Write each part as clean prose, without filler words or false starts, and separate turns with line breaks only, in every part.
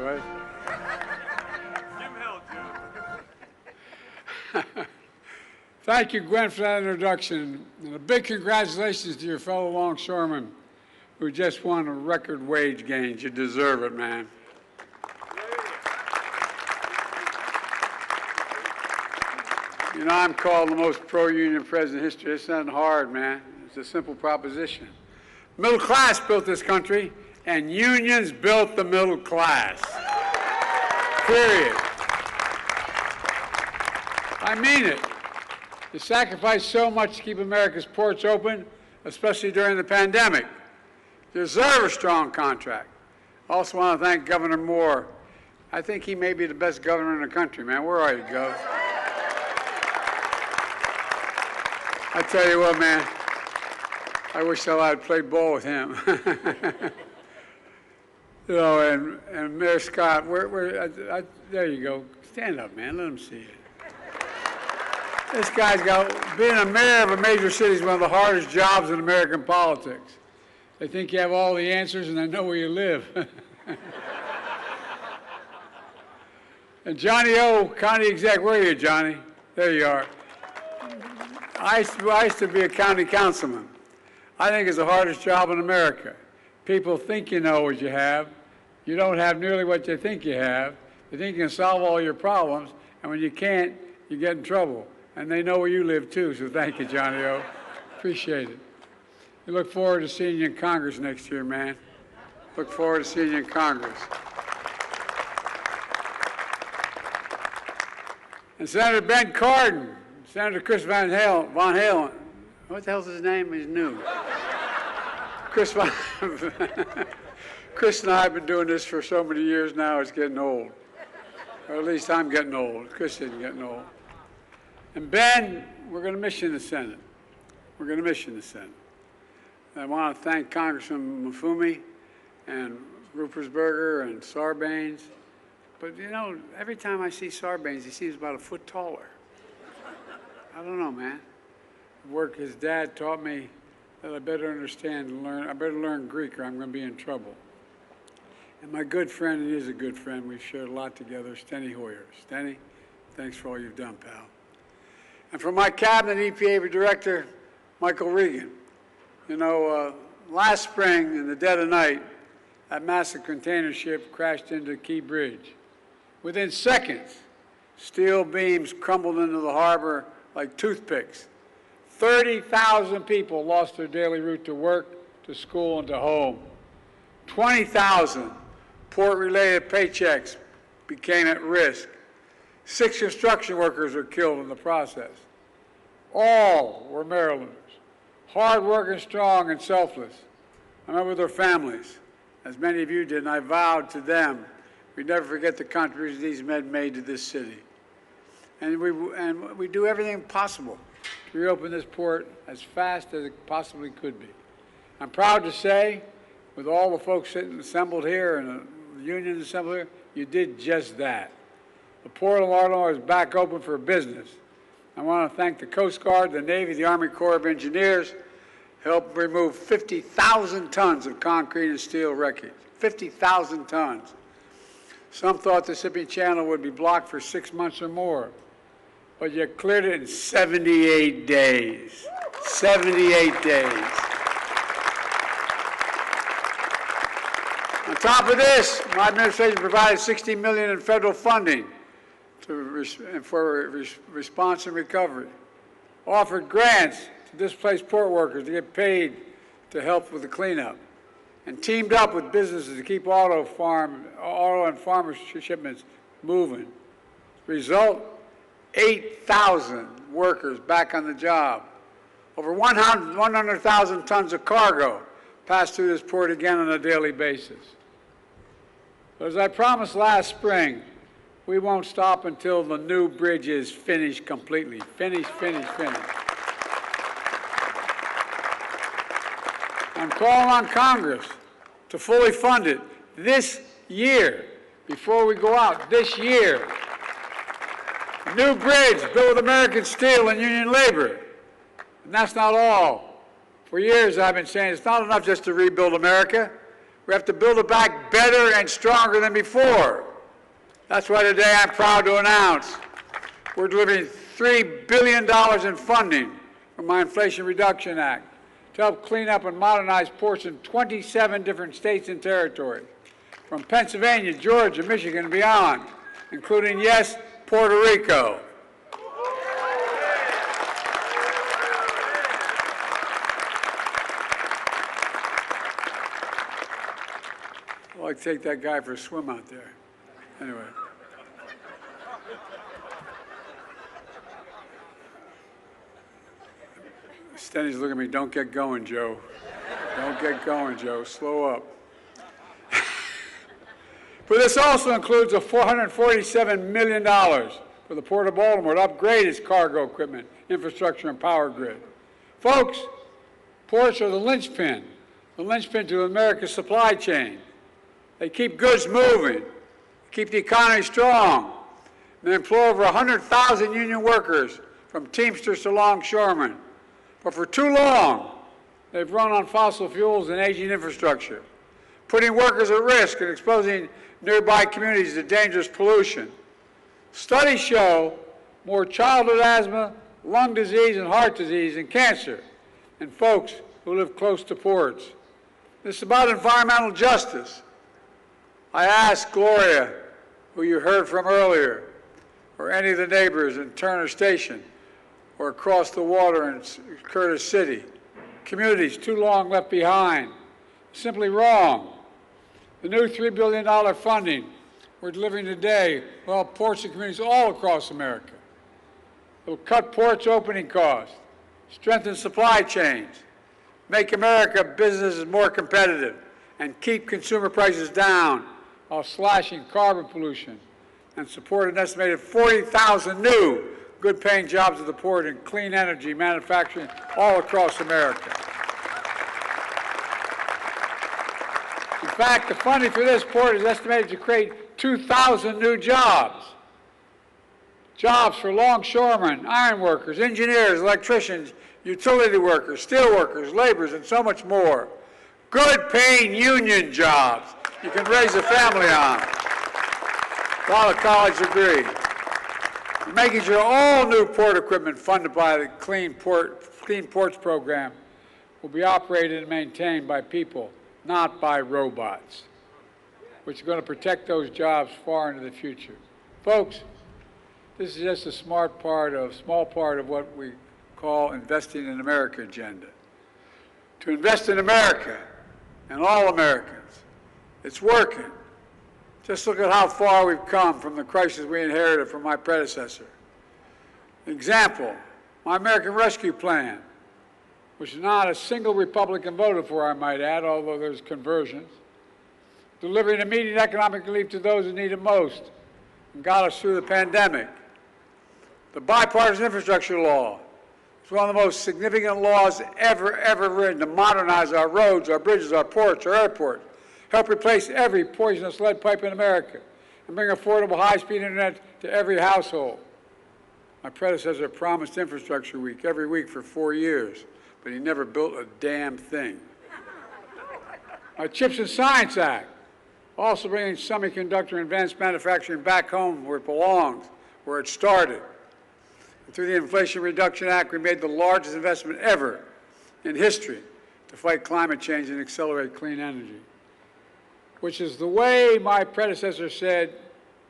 right? Thank you, Gwen, for that introduction. And a big congratulations to your fellow longshoremen who just won a record wage gains. You deserve it, man. You know, I'm called the most pro-union president in history. It's not hard, man. It's a simple proposition. Middle class built this country, and unions built the middle class. Period. I mean it. You sacrificed so much to keep America's ports open, especially during the pandemic. You deserve a strong contract. I also want to thank Governor Moore. I think he may be the best governor in the country, man. Where are you, Gov? I tell you what, man, I wish I had played ball with him. You know, and Mayor Scott, there you go. Stand up, man. Let him see it. This guy's being a mayor of a major city is one of the hardest jobs in American politics. They think you have all the answers and they know where you live. And Johnny O, county exec, where are you, Johnny? There you are. I used to be a county councilman. I think it's the hardest job in America. People think you know what you have. You don't have nearly what you think you have. You think you can solve all your problems, and when you can't, you get in trouble. And they know where you live, too, so thank you, Johnny O. Appreciate it. We look forward to seeing you in Congress next year, man. Look forward to seeing you in Congress. And Senator Ben Cardin, Senator Chris Von Halen. What the hell's his name? He's new. Chris and I have been doing this for so many years now, it's getting old. Or at least I'm getting old. Chris isn't getting old. And Ben, we're going to miss you in the Senate. We're going to miss you in the Senate. And I want to thank Congressman Mafumi and Ruppersberger and Sarbanes. But, you know, every time I see Sarbanes, he seems about a foot taller. I don't know, man. Work his dad taught me that I better understand and learn. I better learn Greek or I'm going to be in trouble. And my good friend, and he is a good friend, we've shared a lot together, Steny Hoyer. Steny, thanks for all you've done, pal. And from my cabinet EPA director, Michael Regan. You know, last spring in the dead of night, that massive container ship crashed into Key Bridge. Within seconds, steel beams crumbled into the harbor like toothpicks. 30,000 people lost their daily route to work, to school, and to home. 20,000 port-related paychecks became at risk. 6 construction workers were killed in the process. All were Marylanders, hard-working, strong, and selfless. I remember their families, as many of you did, and I vowed to them we'd never forget the contributions these men made to this city. And we do everything possible to reopen this port as fast as it possibly could be. I'm proud to say, with all the folks sitting assembled here and the unions assembled here, you did just that. The Port of Baltimore is back open for business. I want to thank the Coast Guard, the Navy, the Army Corps of Engineers, helped remove 50,000 tons of concrete and steel wreckage. 50,000 tons. Some thought the Mississippi Channel would be blocked for 6 months or more, but you cleared it in 78 days. 78 days. On top of this, my administration provided $60 million in federal funding for response and recovery, offered grants to displaced port workers to get paid to help with the cleanup, and teamed up with businesses to keep auto and farmer shipments moving. Result, 8,000 workers back on the job. Over 100,000 tons of cargo pass through this port again on a daily basis. But as I promised last spring, we won't stop until the new bridge is finished completely. Finished. I'm calling on Congress to fully fund it this year, before we go out, this year. New bridge built with American steel and union labor. And that's not all. For years I've been saying it's not enough just to rebuild America. We have to build it back better and stronger than before. That's why today I'm proud to announce we're delivering $3 billion in funding from my Inflation Reduction Act to help clean up and modernize ports in 27 different states and territories, from Pennsylvania, Georgia, Michigan, and beyond, including, yes, Puerto Rico. I'd like to take that guy for a swim out there. Anyway. Stenny's looking at me, don't get going, Joe. Don't get going, Joe. Slow up. But this also includes a $447 million for the Port of Baltimore to upgrade its cargo equipment, infrastructure, and power grid. Folks, ports are the linchpin to America's supply chain. They keep goods moving, keep the economy strong, and they employ over 100,000 union workers, from Teamsters to longshoremen. But for too long, they've run on fossil fuels and aging infrastructure, putting workers at risk and exposing nearby communities to dangerous pollution. Studies show more childhood asthma, lung disease, and heart disease and cancer in folks who live close to ports. This is about environmental justice. I asked Gloria, who you heard from earlier, or any of the neighbors in Turner Station, or across the water in Curtis City, communities too long left behind, simply wrong. The new $3 billion funding we're delivering today will help ports and communities all across America. It will cut ports' opening costs, strengthen supply chains, make America businesses more competitive, and keep consumer prices down while slashing carbon pollution, and support an estimated 40,000 new good-paying jobs at the port in clean energy manufacturing all across America. In fact, the funding for this port is estimated to create 2,000 new jobs. Jobs for longshoremen, iron workers, engineers, electricians, utility workers, steel workers, laborers, and so much more. Good-paying union jobs you can raise a family on. Without a college degree. We're making sure all new port equipment funded by the Clean Ports program will be operated and maintained by people, not by robots, which are going to protect those jobs far into the future. Folks, this is just a small part of what we call investing in America agenda. To invest in America and all Americans. It's working. Just look at how far we've come from the crisis we inherited from my predecessor. Example, my American Rescue Plan, which not a single Republican voted for, I might add, although there's conversions, delivering immediate economic relief to those who need it most and got us through the pandemic. The bipartisan infrastructure law is one of the most significant laws ever written to modernize our roads, our bridges, our ports, our airports, help replace every poisonous lead pipe in America, and bring affordable high-speed internet to every household. My predecessor promised Infrastructure Week every week for 4 years, but he never built a damn thing. Our Chips and Science Act, also bringing semiconductor and advanced manufacturing back home where it belongs, where it started. And through the Inflation Reduction Act, we made the largest investment ever in history to fight climate change and accelerate clean energy, which is the way my predecessor said,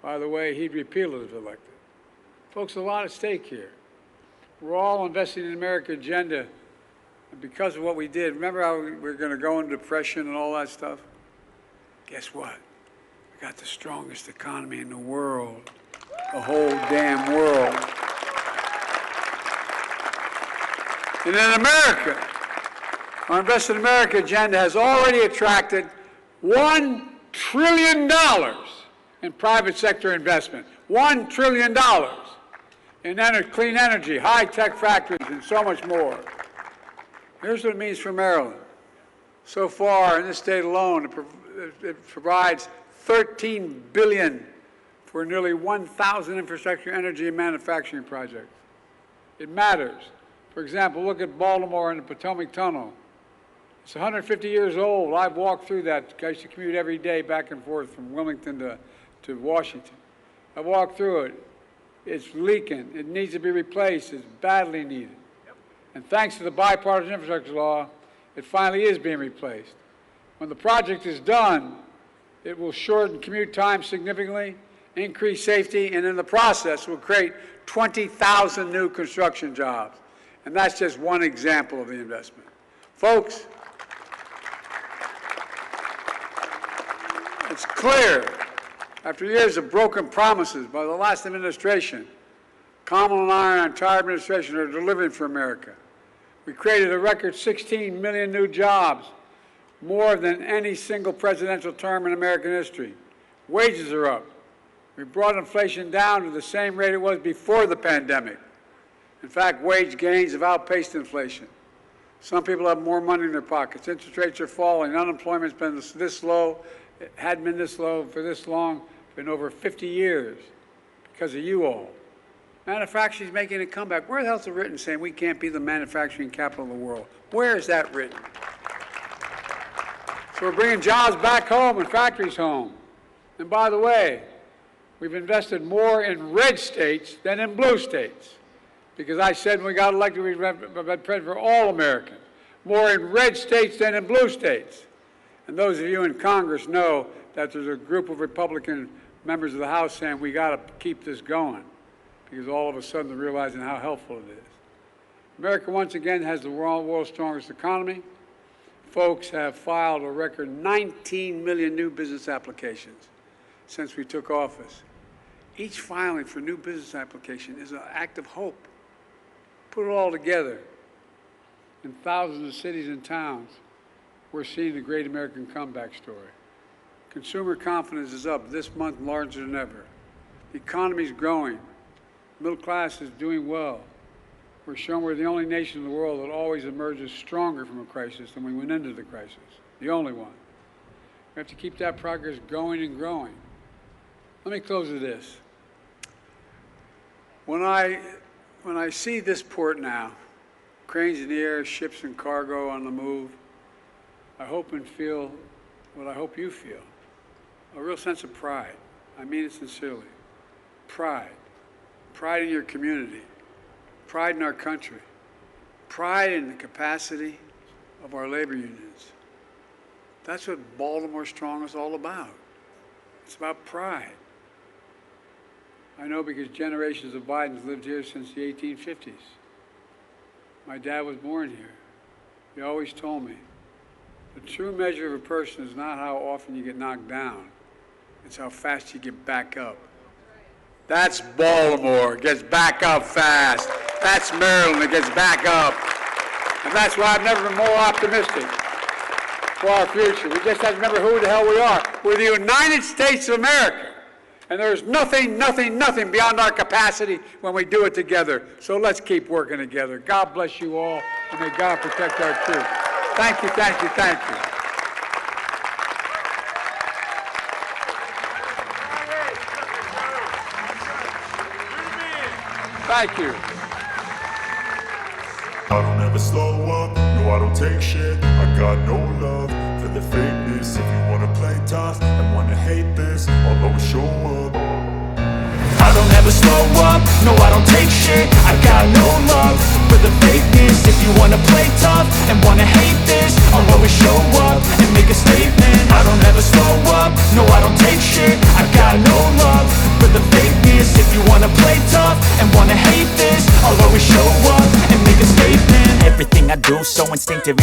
by the way, he'd repeal it if elected. Folks, a lot at stake here. We're all investing in the America agenda, and because of what we did, remember how we were going to go into depression and all that stuff? Guess what? We got the strongest economy in the world, the whole damn world. And in America, our Invest in America agenda has already attracted $1 trillion in private sector investment. $1 trillion in clean energy, high-tech factories, and so much more. Here's what it means for Maryland. So far, in this state alone, it provides $13 billion for nearly 1,000 infrastructure, energy, and manufacturing projects. It matters. For example, look at Baltimore and the Potomac Tunnel. It's 150 years old. I've walked through that. I used to commute every day back and forth from Wilmington to Washington. I walked through it. It's leaking. It needs to be replaced. It's badly needed. And thanks to the bipartisan infrastructure law, it finally is being replaced. When the project is done, it will shorten commute time significantly, increase safety, and in the process will create 20,000 new construction jobs. And that's just one example of the investment. Folks, it's clear, after years of broken promises by the last administration, Kamala and I and our entire administration are delivering for America. We created a record 16 million new jobs, more than any single presidential term in American history. Wages are up. We brought inflation down to the same rate it was before the pandemic. In fact, wage gains have outpaced inflation. Some people have more money in their pockets. Interest rates are falling. Unemployment's been this low. It hadn't been this low for this long, in over 50 years, because of you all. Manufacturing's making a comeback. Where the hell's it written saying we can't be the manufacturing capital of the world? Where is that written? So we're bringing jobs back home and factories home. And by the way, we've invested more in red states than in blue states. Because I said when we got elected, we'd president for all Americans. More in red states than in blue states. And those of you in Congress know that there's a group of Republican members of the House saying we got to keep this going. Because all of a sudden they're realizing how helpful it is. America once again has the world's strongest economy. Folks have filed a record 19 million new business applications since we took office. Each filing for new business application is an act of hope. Put it all together. In thousands of cities and towns, we're seeing the great American comeback story. Consumer confidence is up this month larger than ever. The economy is growing. Middle class is doing well. We're showing we're the only nation in the world that always emerges stronger from a crisis than we went into the crisis. The only one. We have to keep that progress going and growing. Let me close with this. When I see this port now, cranes in the air, ships and cargo on the move, I hope and feel what I hope you feel, a real sense of pride. I mean it sincerely. Pride. Pride in your community. Pride in our country. Pride in the capacity of our labor unions. That's what Baltimore Strong is all about. It's about pride. I know because generations of Bidens lived here since the 1850s. My dad was born here. He always told me, the true measure of a person is not how often you get knocked down. It's how fast you get back up. That's Baltimore, it gets back up fast. That's Maryland, it gets back up. And that's why I've never been more optimistic for our future. We just have to remember who the hell we are. We're the United States of America. And there's nothing beyond our capacity when we do it together. So let's keep working together. God bless you all, and may God protect our troops. Thank you, thank you, thank you. Thank you.
I don't ever slow up, no I don't take shit. I got no love for the fakeness. If you wanna play tough and wanna hate this, I'll always show up. I don't ever slow up, no I don't take shit. I got no love for the fakeness. If you wanna play tough and wanna hate this, I'll always show up and make a statement. I don't ever slow up, no I don't take shit. I got no love for the fakeness. If you wanna play tough and wanna hate this, I'll always show up and make a statement. Everything I do so instinctive.